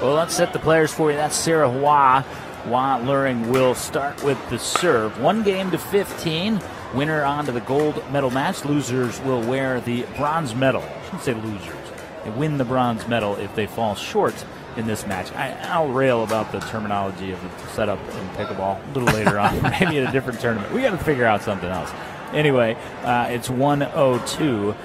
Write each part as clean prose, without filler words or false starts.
Well, let's set the players for you. That's Sarah Hua. Hua Luhring will start with the serve. 1-15. Winner on to the gold medal match. Losers will wear the bronze medal. I shouldn't say losers. They win the bronze medal if they fall short in this match. I'll rail about the terminology of the setup in pickleball a little later on, maybe in a different tournament. We got to figure out something else. Anyway, it's 1-2.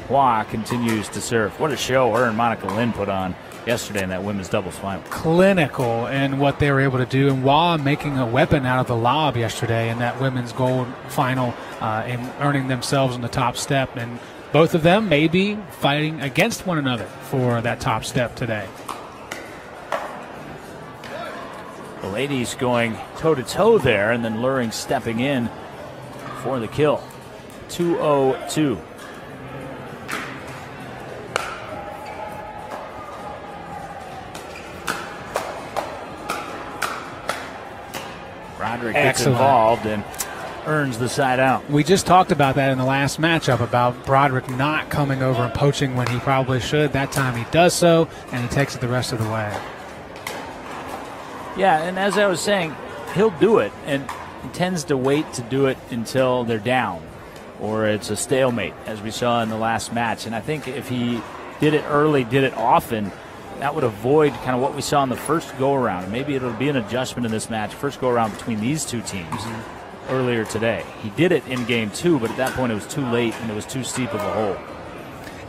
Hua continues to serve. What a show her and Monica Lin put on yesterday in that women's doubles final. Clinical in what they were able to do, and Hua making a weapon out of the lob yesterday in that women's gold final and earning themselves on the top step. And both of them may be fighting against one another for that top step today. The ladies going toe-to-toe there, and then Luhring stepping in for the kill. 2-0-2. Broderick gets involved and earns the side out. We just talked about that in the last matchup about Broderick not coming over and poaching when he probably should. That time he does so, and he takes it the rest of the way. Yeah, and as I was saying, he'll do it, and he tends to wait to do it until they're down or it's a stalemate, as we saw in the last match. And I think if he did it early, did it often, that would avoid kind of what we saw in the first go-around. And maybe it'll be an adjustment in this match, first go-around between these two teams earlier today. He did it in game 2, but at that point it was too late and it was too steep of a hole.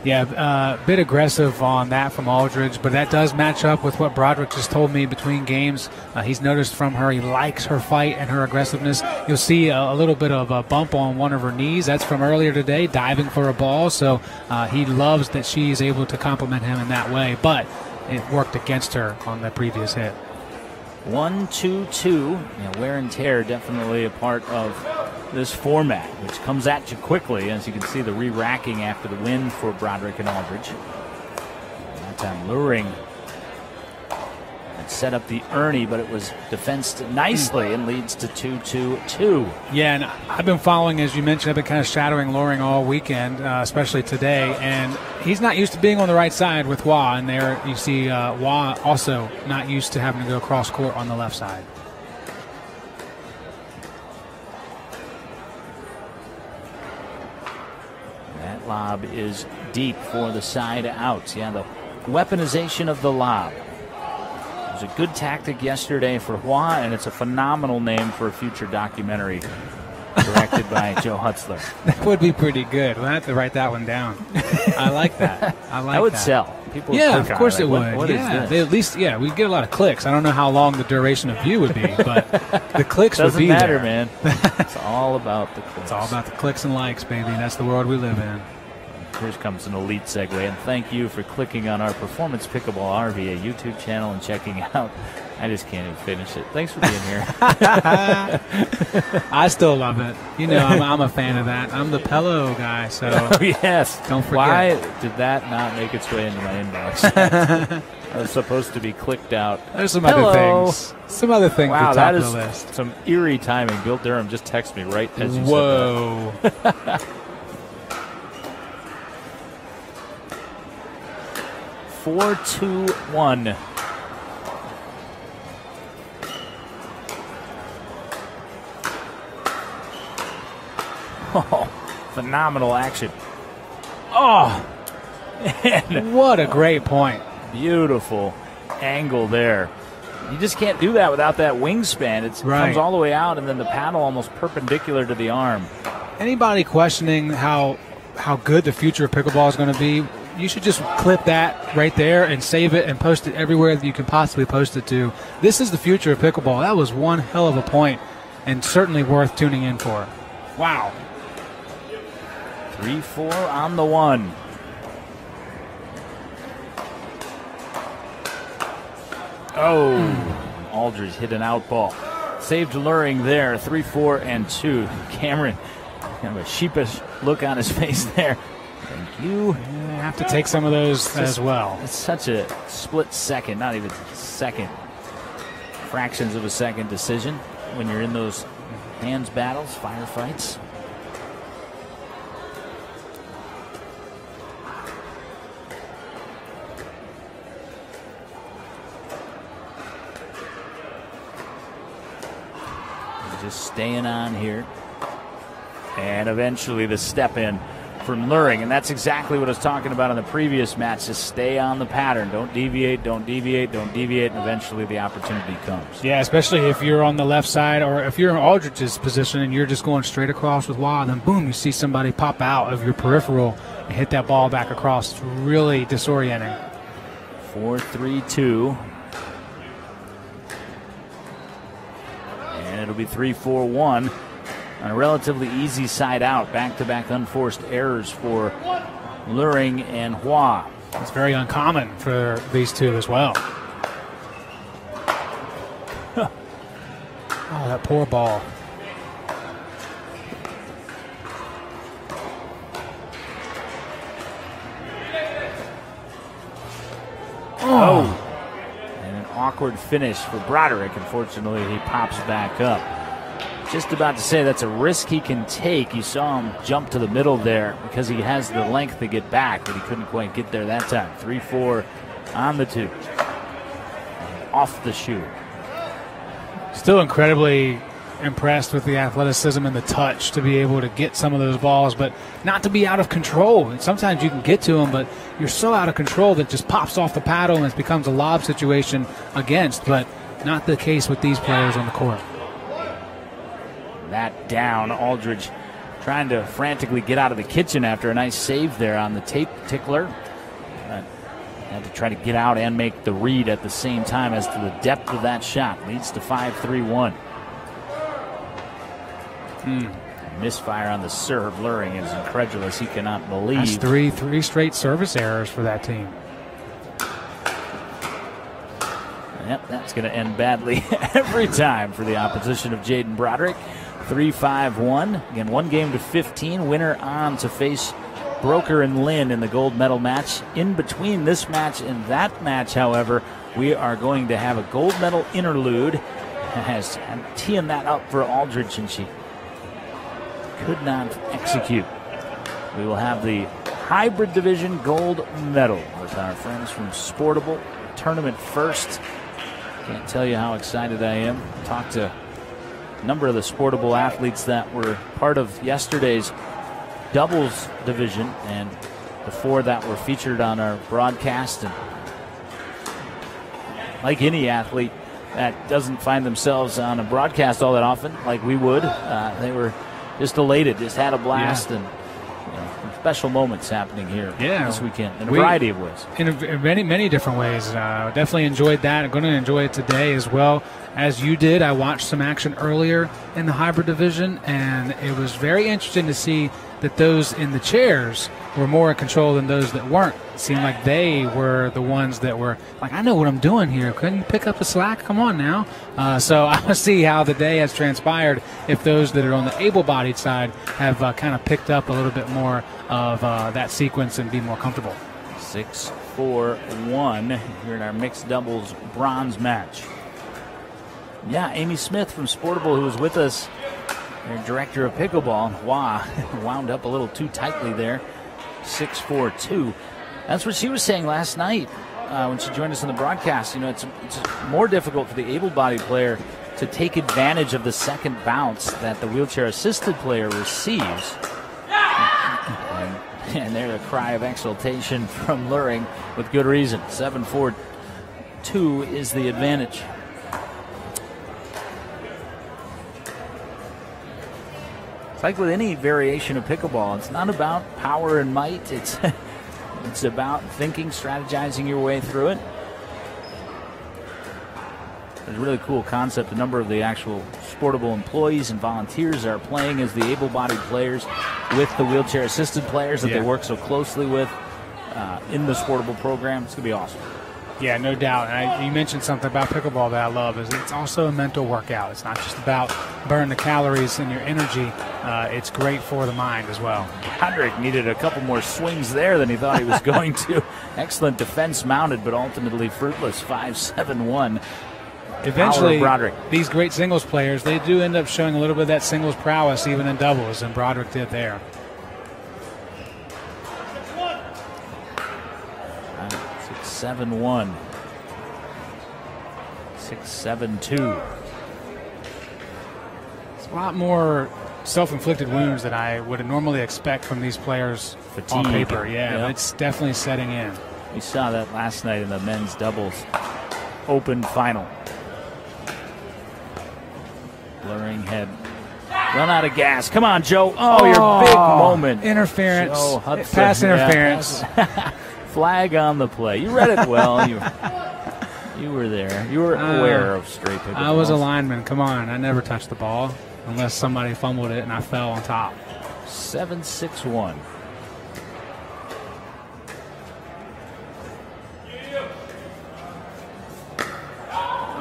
Yeah, a bit aggressive on that from Aldridge, but that does match up with what Broderick just told me between games. He's noticed from her he likes her fight and her aggressiveness. You'll see a little bit of a bump on one of her knees. That's from earlier today, diving for a ball. So he loves that she's able to compliment him in that way, but it worked against her on the previous hit. 1-2-2. Yeah, wear and tear definitely a part of this format, which comes at you quickly. As you can see, the re-racking after the win for Broderick and Aldridge. That time Luhring had set up the Ernie, but it was defensed nicely and leads to 2-2-2. Yeah, and I've been following, as you mentioned, I've been kind of shadowing Luhring all weekend, especially today, and he's not used to being on the right side with Hua, and there you see Hua also not used to having to go cross court on the left side. That lob is deep for the side out. Yeah, the weaponization of the lob. It was a good tactic yesterday for Hua, and it's a phenomenal name for a future documentary directed by Joe Hutzler. That would be pretty good. We'll have to write that one down. I like that. That would sell. People would of course it would. What yeah, is they at least we get a lot of clicks. I don't know how long the duration of view would be, but the clicks would be there. Doesn't matter, man. It's all about the clicks. It's all about the clicks and likes, baby. That's the world we live in. Here comes an elite segue, and thank you for clicking on our Performance Pickleball RVA YouTube channel and checking out. I just can't even finish it. Thanks for being here. I still love it. You know, I'm a fan of that. I'm the Pello guy, so yes. Don't forget. Why did that not make its way into my inbox? I was supposed to be clicked out. There's some other things. Some other things wow, at the top of the list. That is some eerie timing. Bill Durham just texted me right as you Whoa. said that. 4-2-1. Oh, phenomenal action. Oh, man. What a great point. Beautiful angle there. You just can't do that without that wingspan. It comes all the way out, and then the paddle almost perpendicular to the arm. Anybody questioning how good the future of pickleball is going to be, you should just clip that right there and save it and post it everywhere that you can possibly post it to. This is the future of pickleball. That was one hell of a point and certainly worth tuning in for. Wow. 3-4 on the one. Oh, Aldridge hit an out ball. Saved Luhring there, 3-4-2. Cameron, kind of a sheepish look on his face there. Thank you. I have to take some of those as well. It's such a split second, not even second, fractions of a second decision when you're in those hands battles, firefights. just staying on here. And eventually the step in from Luhring. And that's exactly what I was talking about in the previous match. Just stay on the pattern. Don't deviate, don't deviate, don't deviate. And eventually the opportunity comes. Yeah, especially if you're on the left side or if you're in Aldridge's position and you're just going straight across with Wah, then boom, you see somebody pop out of your peripheral and hit that ball back across. It's really disorienting. 4-3-2. And it'll be 3-4-1. On a relatively easy side out, back-to-back unforced errors for Luhring and Hua. It's very uncommon for these two as well. Oh, that poor ball. Oh. And an awkward finish for Broderick. Unfortunately, he pops back up. Just about to say that's a risk he can take. You saw him jump to the middle there because he has the length to get back, but he couldn't quite get there that time. 3-4 on the 2. Off the shoe. Still incredibly impressed with the athleticism and the touch to be able to get some of those balls, but not to be out of control. And sometimes you can get to them, but you're so out of control that it just pops off the paddle and it becomes a lob situation against, but not the case with these players on the court. That down. Aldridge trying to frantically get out of the kitchen after a nice save there on the tape tickler. Had to try to get out and make the read at the same time as to the depth of that shot. Leads to 5-3-1. Misfire on the serve. Luhring is incredulous. He cannot believe. That's three straight service errors for that team. Yep, that's going to end badly every time for the opposition of Jaden Broderick. 3-5-1. Again, 1 game to 15. Winner on to face Broker and Lynn in the gold medal match. In between this match and that match, however, we are going to have a gold medal interlude. As I'm teeing that up for Aldridge, and she could not execute. We will have the hybrid division gold medal with our friends from Sportable. Tournament first. Can't tell you how excited I am. Talked to a number of the Sportable athletes that were part of yesterday's doubles division and the 4 that were featured on our broadcast. And like any athlete that doesn't find themselves on a broadcast all that often, like we would, they were just elated, just had a blast, and special moments happening here this weekend in a variety of ways. In many different ways. Definitely enjoyed that. I'm going to enjoy it today as well as you did. I watched some action earlier in the hybrid division, and it was very interesting to see that those in the chairs were more in control than those that weren't. It seemed like they were the ones that were like, I know what I'm doing here. Couldn't you pick up the slack? Come on now. So I'll see how the day has transpired if those that are on the able-bodied side have kind of picked up a little bit more of that sequence and be more comfortable. 6-4-1 here in our mixed doubles bronze match. Yeah, Amy Smith from Sportable, who was with us, their director of pickleball. Wow, wound up a little too tightly there. 6-4-2. That's what she was saying last night when she joined us on the broadcast. You know, it's more difficult for the able-bodied player to take advantage of the second bounce that the wheelchair-assisted player receives. And there's a cry of exultation from Luhring with good reason. 7-4-2 is the advantage. It's like with any variation of pickleball. It's not about power and might. It's about thinking, strategizing your way through it. There's a really cool concept. A number of the actual Sportable employees and volunteers are playing as the able-bodied players with the wheelchair-assisted players that they work so closely with in the Sportable program. It's going to be awesome. Yeah, no doubt. And you mentioned something about pickleball that I love. Is it's also a mental workout. It's not just about burning the calories and your energy. It's great for the mind as well. Broderick needed a couple more swings there than he thought he was going to. Excellent defense mounted, but ultimately fruitless. 5-7-1. Eventually, these great singles players, they do end up showing a little bit of that singles prowess even in doubles, and Broderick did there. 6-7-1. 6-7-2. a lot more self-inflicted wounds that I would normally expect from these players on paper. Yeah, it's definitely setting in. We saw that last night in the men's doubles open final. Luhring had run out of gas. Come on, Joe. Oh, your big moment. Interference. Pass interference. Flag on the play. You read it well. You were there. You were aware of straight pickleball. I was a lineman. Come on. I never touched the ball unless somebody fumbled it and I fell on top. 7-6-1.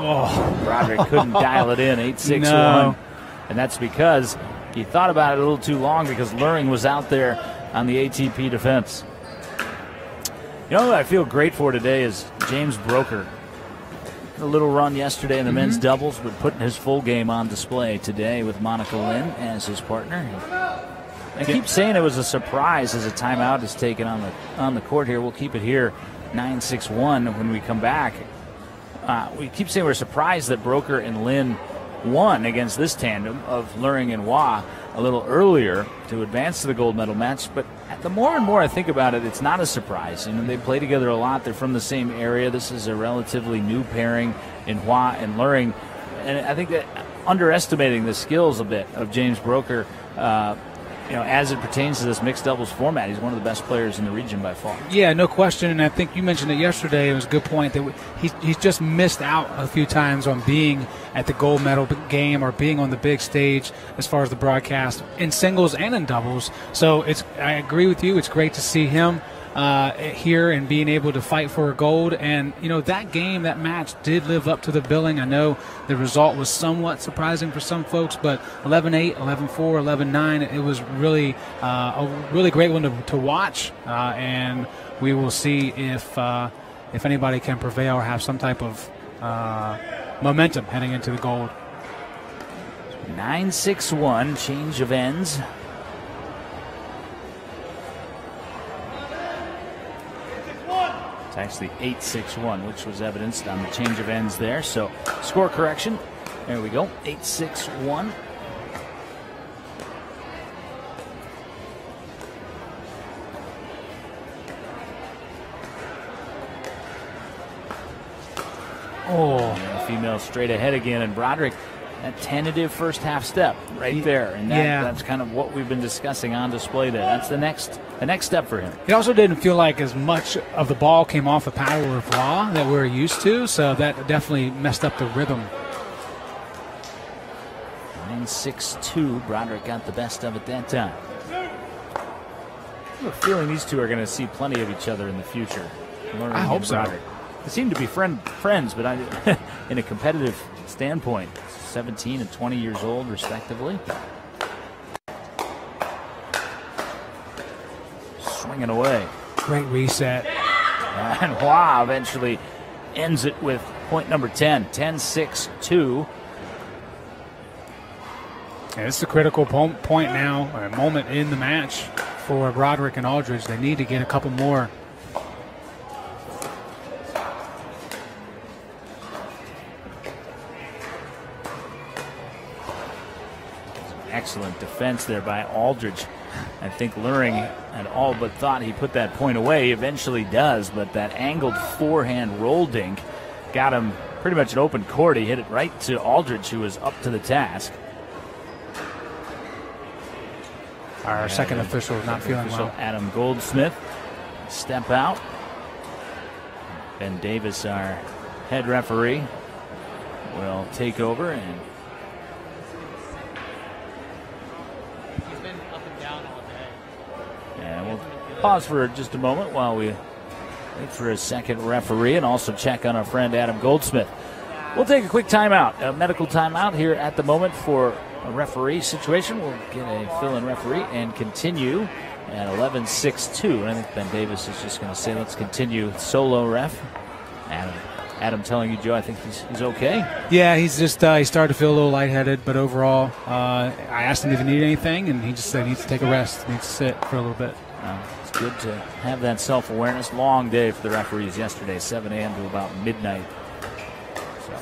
Oh, Broderick couldn't dial it in. 8-6-1. No. And that's because he thought about it a little too long because Luhring was out there on the ATP defense. You know what I feel great for today is James Broker. A little run yesterday in the men's doubles, but putting his full game on display today with Monica Lynn as his partner. I keep saying it was a surprise as a timeout is taken on the court here. We'll keep it here, 9-6-1 when we come back. We keep saying we're surprised that Broker and Lynn won against this tandem of Luhring and Waugh a little earlier to advance to the gold medal match. But the more and more I think about it, it's not a surprise. You know, they play together a lot. They're from the same area. This is a relatively new pairing in Waugh and Luhring. And I think that underestimating the skills a bit of James Broker, as it pertains to this mixed doubles format, he's one of the best players in the region by far. Yeah, no question. And I think you mentioned it yesterday. It was a good point that he's just missed out a few times on being at the gold medal game or being on the big stage as far as the broadcast in singles and in doubles. So I agree with you. It's great to see him here and being able to fight for a gold. And, that match did live up to the billing. I know the result was somewhat surprising for some folks, but 11-8, 11-4, 11-9, it was really a really great one to watch. And we will see if anybody can prevail or have some type of momentum heading into the gold. 9-6-1, change of ends. It's actually 8-6-1, which was evidenced on the change of ends there. So score correction. There we go. 8-6-1. And female straight ahead again, and Broderick, that tentative first half step right there, and that's kind of what we've been discussing on display there. That's the next step for him. It also didn't feel like as much of the ball came off the paddle of Waugh that we're used to, so that definitely messed up the rhythm. 9-6-2, Broderick got the best of it that time. I have a feeling these two are going to see plenty of each other in the future. I hope so. They seem to be friends, but in a competitive standpoint, 17 and 20 years old, respectively. Swinging away. Great reset. And Waugh eventually ends it with point number 10, 10-6-2. Yeah, this is a critical point now, or a moment in the match for Broderick and Aldridge. They need to get a couple more. Excellent defense there by Aldridge. I think Luhring had all but thought he put that point away. He eventually does, but that angled forehand roll dink got him pretty much an open court. He hit it right to Aldridge, who was up to the task. Our second official is not feeling well. Adam Goldsmith, step out. Ben Davis, our head referee, will take over and pause for just a moment while we wait for a second referee and also check on our friend Adam Goldsmith. We'll take a quick timeout, a medical timeout here at the moment for a referee situation. We'll get a fill-in referee and continue at 11-6-2. I think Ben Davis is just going to say, let's continue solo ref. Adam telling you, Joe, I think he's okay. Yeah, he's just he started to feel a little lightheaded, but overall, I asked him if he needed anything, and he just said he needs to take a rest, needs to sit for a little bit. It's good to have that self-awareness. Long day for the referees yesterday, 7 a.m. to about midnight. So.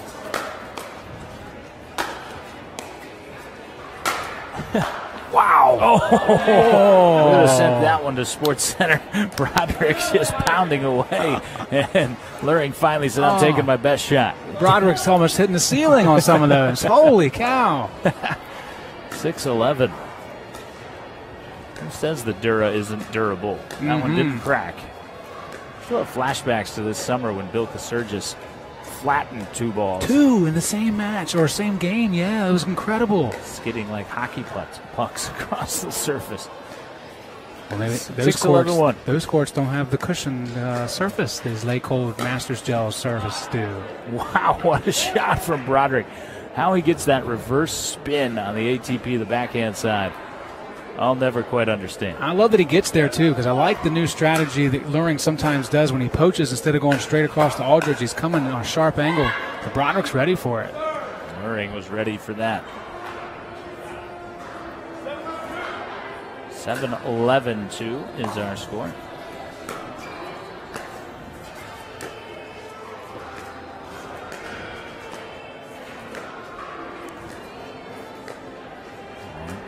Wow. Oh. Would have sent that one to Sports Center. Broderick just pounding away. And Luhring finally said, I'm taking my best shot. Broderick's almost hitting the ceiling on some of those. Holy cow. 6-11. Who says the Dura isn't durable? That one didn't crack. Still have flashbacks to this summer when Bill Casurgis flattened 2 balls. 2 in the same match or same game. Yeah, it was incredible. Skidding like hockey pucks across the surface. Well, those courts don't have the cushioned surface these late cold Masters Gel surface do. Wow, what a shot from Broderick. How he gets that reverse spin on the ATP, the backhand side, I'll never quite understand. I love that he gets there, too, because I like the new strategy that Luhring sometimes does when he poaches. Instead of going straight across to Aldridge, he's coming on a sharp angle. But Broderick's ready for it. Luhring was ready for that. 7-11-2 is our score.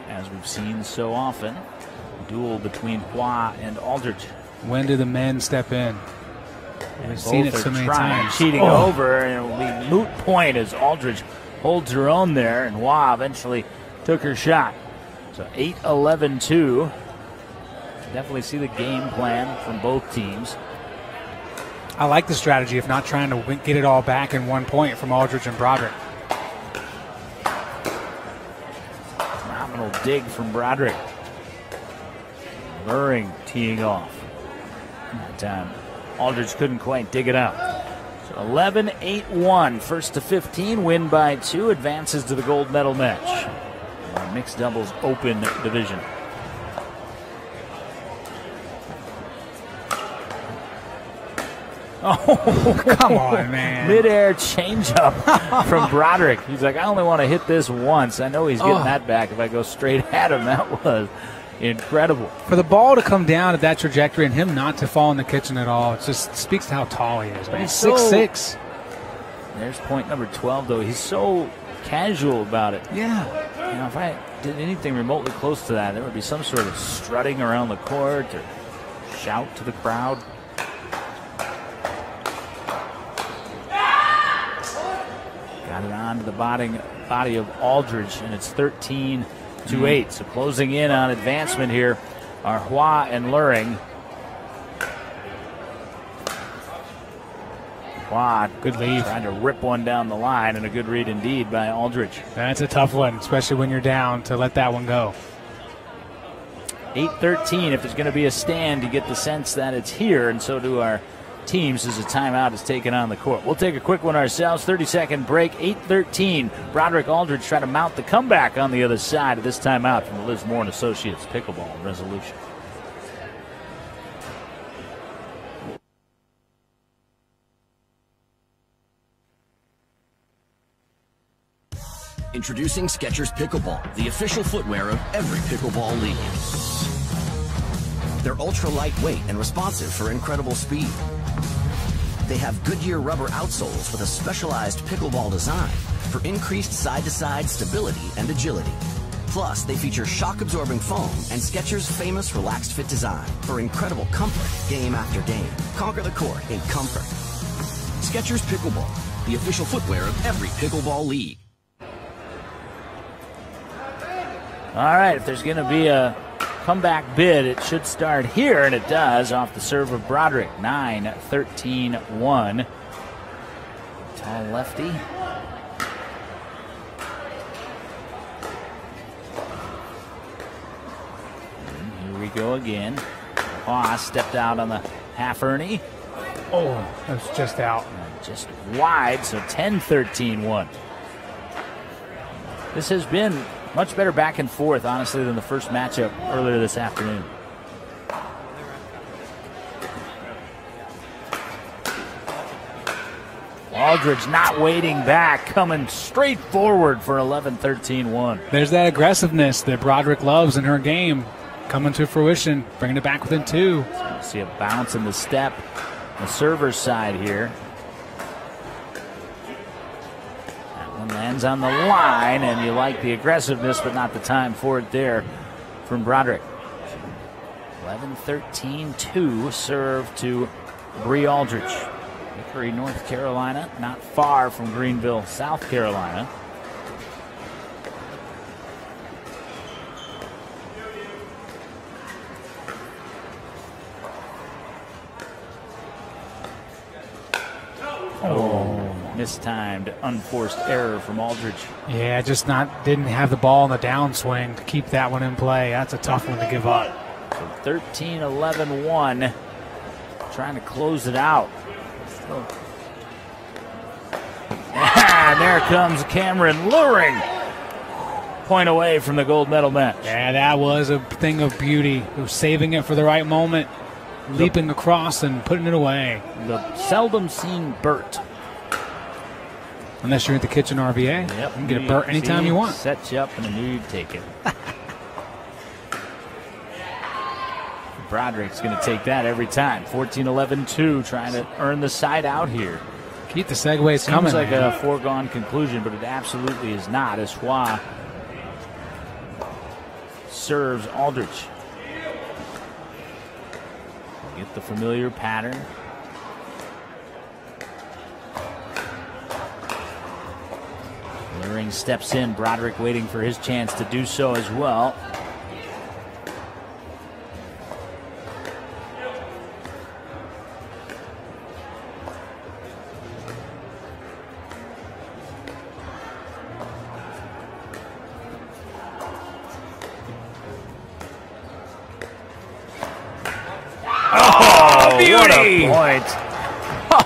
As we've seen so often, duel between Hua and Aldridge. When do the men step in? We've seen it so many times. Cheating over, and it'll be moot point as Aldridge holds her own there, and Hua eventually took her shot. So 8-11-2. Definitely see the game plan from both teams. I like the strategy of not trying to get it all back in 1 point from Aldridge and Broderick. Phenomenal dig from Broderick. Luhring teeing off. That time, Aldridge couldn't quite dig it out. So 11-8-1, first to 15, win by 2, advances to the gold medal match. Mixed doubles open division. Oh, come on, man. Mid-air changeup from Broderick. He's like, I only want to hit this once. I know he's getting that back if I go straight at him. That was incredible. For the ball to come down at that trajectory and him not to fall in the kitchen at all, it just speaks to how tall he is. But he's 6'6". There's point number 12, though. He's so casual about it. Yeah. You know, if I did anything remotely close to that, there would be some sort of strutting around the court or shout to the crowd. Got it on to the body of Aldridge, and it's 13-8. So closing in on advancement here are Hua and Luhring. Hua, good lead. Trying to rip one down the line, and a good read indeed by Aldridge. That's a tough one, especially when you're down, to let that one go. 8-13. If there's going to be a stand, you get the sense that it's here, and so do our teams as a timeout is taken on the court. We'll take a quick one ourselves. 30-second break. 8-13. Broderick Aldridge trying to mount the comeback on the other side of this timeout from the Liz Moore & Associates Pickleball Resolution. Introducing Skechers Pickleball, the official footwear of every pickleball league. They're ultra lightweight and responsive for incredible speed. They have Goodyear rubber outsoles with a specialized pickleball design for increased side-to-side stability and agility. Plus, they feature shock-absorbing foam and Skechers' famous relaxed fit design for incredible comfort game after game. Conquer the court in comfort. Skechers Pickleball, the official footwear of every pickleball league. All right, if there's going to be a comeback bid, it should start here, and it does, off the serve of Broderick. 9-13-1. Tall lefty. And here we go again. Haas stepped out on the half Ernie. Oh, that's just out. Just wide, so 10-13-1. This has been much better back and forth, honestly, than the first matchup earlier this afternoon. Aldridge not waiting back, coming straight forward for 11-13-1. There's that aggressiveness that Broderick loves in her game coming to fruition, bringing it back within 2. So you see a bounce in the step, the server's side here. That one Lands on the line, and you like the aggressiveness, but not the time for it there from Broderick. 11-13-2 serve to Bree Aldridge. Hickory, North Carolina, not far from Greenville, South Carolina. Mistimed, unforced error from Aldridge. Yeah, just didn't have the ball in the downswing to keep that one in play. That's a tough one to give up. So 13-11-1, trying to close it out. Still. And there comes Cameron Luhring. Point away from the gold medal match. Yeah, that was a thing of beauty. He was saving it for the right moment, leaping across and putting it away. The seldom seen Burt. Unless you're at the kitchen RVA. Yep. You can get a Burt anytime you want. Set you up and I knew you'd take it. Broderick's going to take that every time. 14-11-2, trying to earn the side out here. Keep the segues coming. Seems like a foregone conclusion, but it absolutely is not, as Hua serves Aldridge. Get the familiar pattern. Luhring steps in. Broderick waiting for his chance to do so as well. Beauty! What a point.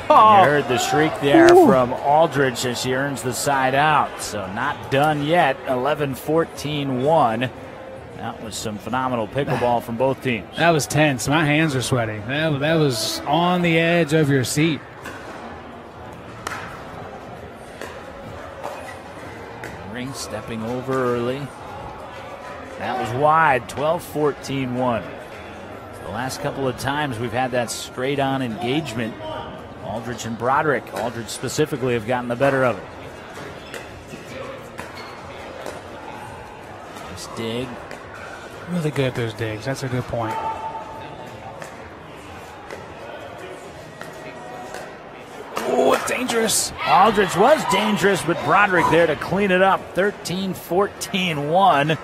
You heard the shriek there from Aldridge as she earns the side out. So not done yet. 11-14-1. That was some phenomenal pickleball from both teams. That was tense. My hands are sweating. That was on the edge of your seat. Ring stepping over early. That was wide. 12-14-1. The last couple of times we've had that straight-on engagement. Aldridge and Broderick. Aldridge specifically have gotten the better of it. Nice dig. Really good at those digs. That's a good point. Oh, it's dangerous. Aldridge was dangerous, but Broderick there to clean it up. 13-14-1.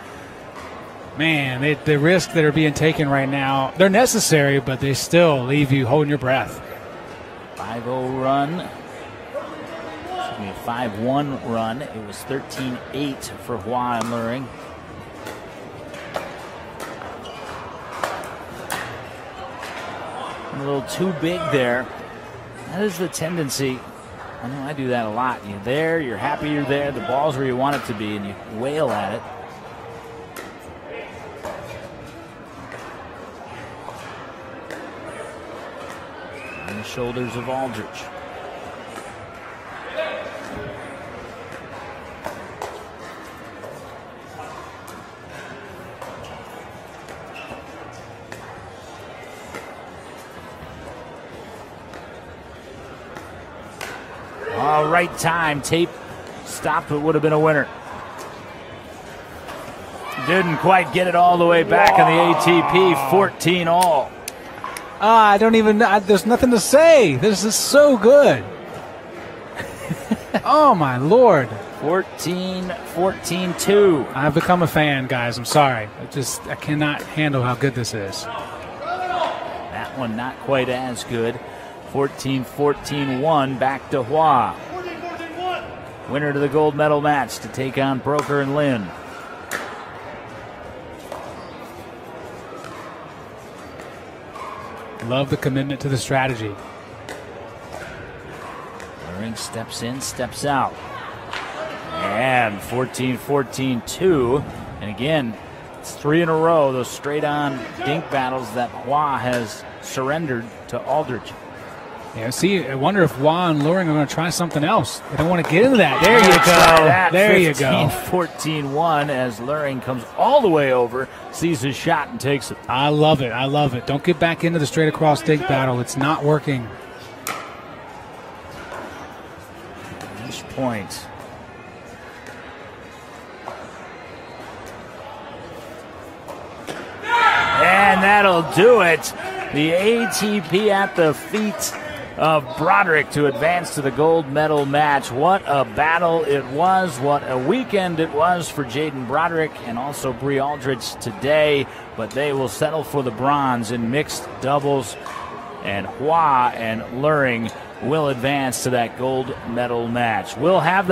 Man, the risks that are being taken right now, they're necessary, but they still leave you holding your breath. 5-0 run. Excuse me, a 5-1 run. It was 13-8 for Hua and Luhring. A little too big there. That is the tendency. I know I do that a lot. You're there, you're happy you're there, the ball's where you want it to be, and you wail at it. On the shoulders of Aldridge. All right time. Tape stopped, but would have been a winner. Didn't quite get it all the way back in the ATP. 14 all. I don't even know. There's nothing to say. This is so good. Oh, my Lord. 14-14-2. I've become a fan, guys. I'm sorry. I cannot handle how good this is. That one not quite as good. 14-14-1, back to Hua. Winner to the gold medal match to take on Broker and Lin. Love the commitment to the strategy. Luhring steps in, steps out. And 14-14-2. And again, it's 3 in a row, those straight-on dink battles that Hua has surrendered to Aldridge. Yeah, see, I wonder if Hua and Luhring are going to try something else. They don't want to get into that. There you go. There you go. 14-14-1 as Luhring comes all the way over, sees his shot and takes it. I love it. I love it. Don't get back into the straight across dink battle. It's not working. Each point. and that'll do it. The ATP at the feet of Broderick to advance to the gold medal match. What a battle it was. What a weekend it was for Jaden Broderick and also Bree Aldridge today. But they will settle for the bronze in mixed doubles. And Hua and Luhring will advance to that gold medal match. We'll have that.